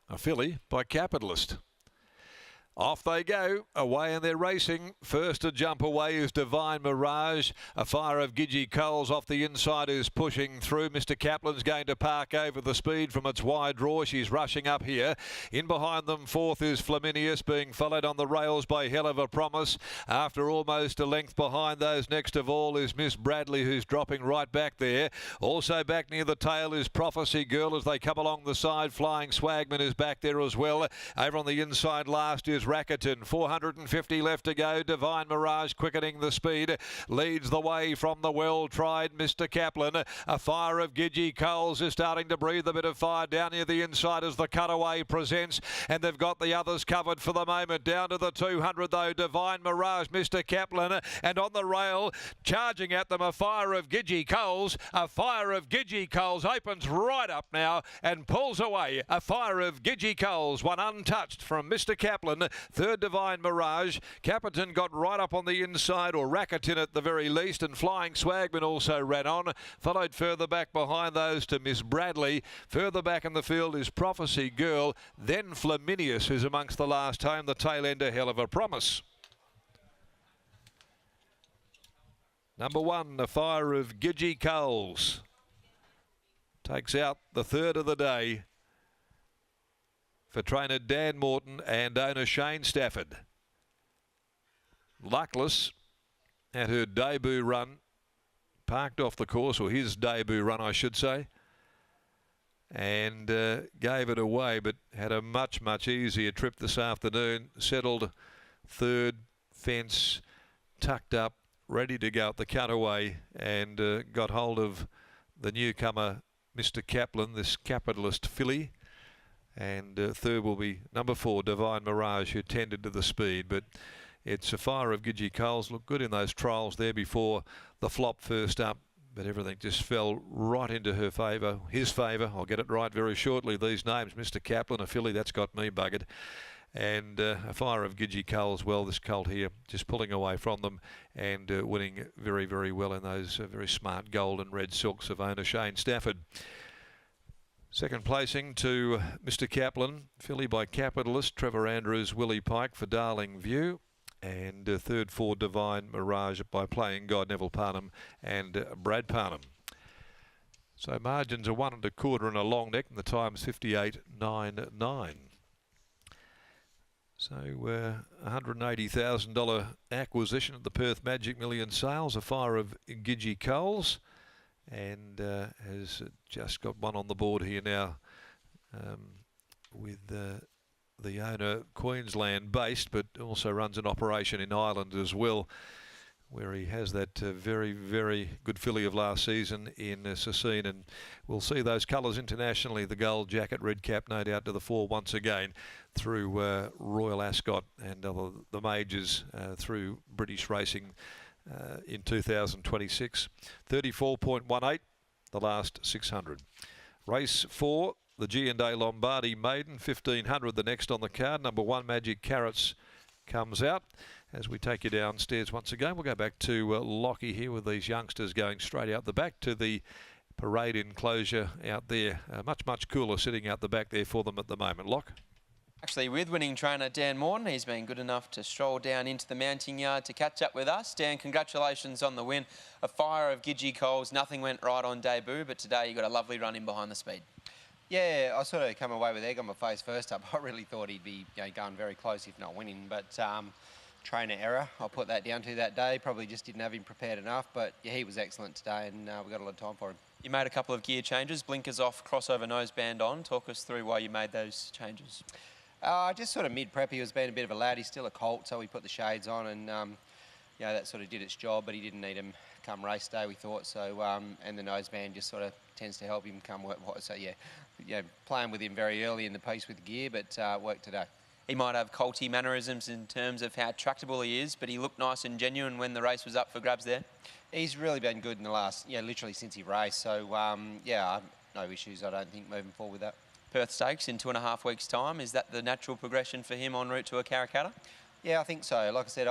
a filly by Capitalist. Off they go, away and they're racing. First to jump away is Divine Mirage. Afireofgidgeecoals off the inside is pushing through. Mr. Kaplan's going to park over the speed from its wide draw. She's rushing up here. In behind them, fourth is Flaminius, being followed on the rails by Hell of a Promise. After almost a length behind those, next of all is Miss Bradley, who's dropping right back there. Also back near the tail is Prophecy Girl as they come along the side. Flying Swagman is back there as well. Over on the inside last is Rackerton. 450 left to go. Divine Mirage quickening the speed. Leads the way from the well-tried Mr. Kaplan. Afireofgidgeecoals is starting to breathe a bit of fire down near the inside as the cutaway presents. And they've got the others covered for the moment. Down to the 200 though. Divine Mirage, Mr. Kaplan. And on the rail, charging at them, Afireofgidgeecoals. Afireofgidgeecoals opens right up now and pulls away. Afireofgidgeecoals, one untouched from Mr. Kaplan. Third, Divine Mirage. Capitan got right up on the inside, or Rackerton at the very least, and Flying Swagman also ran on. Followed further back behind those to Miss Bradley. Further back in the field is Prophecy Girl. Then Flaminius, who's amongst the last home. The tail ender, Hell of a Promise. Number one, Afireofgidgeecoals takes out the third of the day for trainer Dan Morton and owner Shane Stafford. Luckless at her debut run, parked off the course, or his debut run I should say, and gave it away, but had a much easier trip this afternoon. Settled third, fence tucked up, ready to go at the cutaway, and got hold of the newcomer Mr. Kaplan, this Capitalist filly. And third will be number 4, Divine Mirage, who tended to the speed. But it's Afireofgidgeecoals. Looked good in those trials there before the flop first up. But everything just fell right into her favour, his favour. I'll get it right very shortly. These names, Mr. Kaplan, a filly, that's got me buggered. And Afireofgidgeecoals, well, this colt here, just pulling away from them and winning very well in those very smart gold and red silks of owner Shane Stafford. Second placing to Mr. Kaplan, filly by Capitalist, Trevor Andrews, Willie Pike for Darling View. And third for Divine Mirage by Playing God, Neville Parnham and Brad Parnham. So margins are 1 1/4 and a long neck, and the time's 58.99. So $180,000 acquisition at the Perth Magic Million sales, Afireofgidgeecoals. And has just got one on the board here now with the owner Queensland based, but also runs an operation in Ireland as well, where he has that very good filly of last season in Sassine. And we'll see those colours internationally, the gold jacket, red cap, no doubt to the fore once again through Royal Ascot and the majors through British racing in 2026. 34.18 the last 600. Race 4, the G&A Lombardi Maiden, 1500 the next on the card. Number 1, Magic Carrots, comes out. As we take you downstairs once again, we'll go back to Lockie here with these youngsters going straight out the back to the parade enclosure out there. Much cooler sitting out the back there for them at the moment. Lock? Actually, with winning trainer Dan Morton, he's been good enough to stroll down into the mounting yard to catch up with us. Dan, congratulations on the win. Afireofgidgeecoals, nothing went right on debut, but today you got a lovely run in behind the speed. Yeah, I sort of come away with egg on my face first up. I really thought he'd be going very close, if not winning, but trainer error, I'll put that down to that day. Probably just didn't have him prepared enough, but yeah, he was excellent today, and we got a lot of time for him. You made a couple of gear changes, blinkers off, crossover noseband on. Talk us through why you made those changes. Just sort of mid-prep, he was being a bit of a lad. He's still a colt, so we put the shades on, and that sort of did its job, but he didn't need him come race day, we thought. So, and the noseband just sort of tends to help him come work. So yeah, playing with him very early in the piece with gear, but worked today. He might have colty mannerisms in terms of how tractable he is, but he looked nice and genuine when the race was up for grabs there. He's really been good in the last, literally since he raced. So, no issues, I don't think, moving forward with that. Perth Stakes in 2.5 weeks' time. Is that the natural progression for him en route to a Karrakatta? Yeah, I think so. Like I said,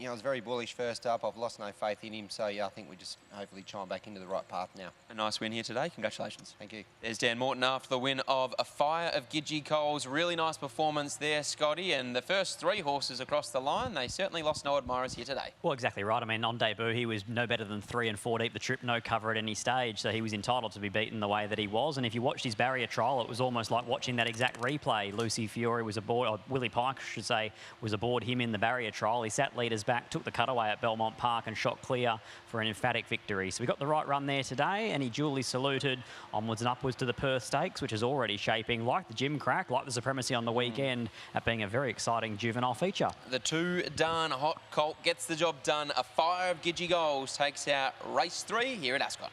you know, I was very bullish first up. I've lost no faith in him. So, yeah, I think we just hopefully chime back into the right path now. A nice win here today. Congratulations. Thank you. There's Dan Morton after the win of Afireofgidgeecoals. Really nice performance there, Scotty. And the first 3 horses across the line, they certainly lost no admirers here today. Well, exactly right. I mean, on debut, he was no better than 3 and 4 deep the trip, no cover at any stage. So he was entitled to be beaten the way that he was. And if you watched his barrier trial, it was almost like watching that exact replay. Lucy Fiore was aboard, or Willie Pike, I should say, was aboard him in the barrier trial. He sat leaders back, took the cutaway at Belmont Park and shot clear for an emphatic victory. So we got the right run there today, and he duly saluted onwards and upwards to the Perth Stakes, which is already shaping, like the Gym Crack, like the Supremacy on the weekend, at being a very exciting juvenile feature. The 2 done hot colt gets the job done. Afireofgidgeecoals takes out race 3 here at Ascot.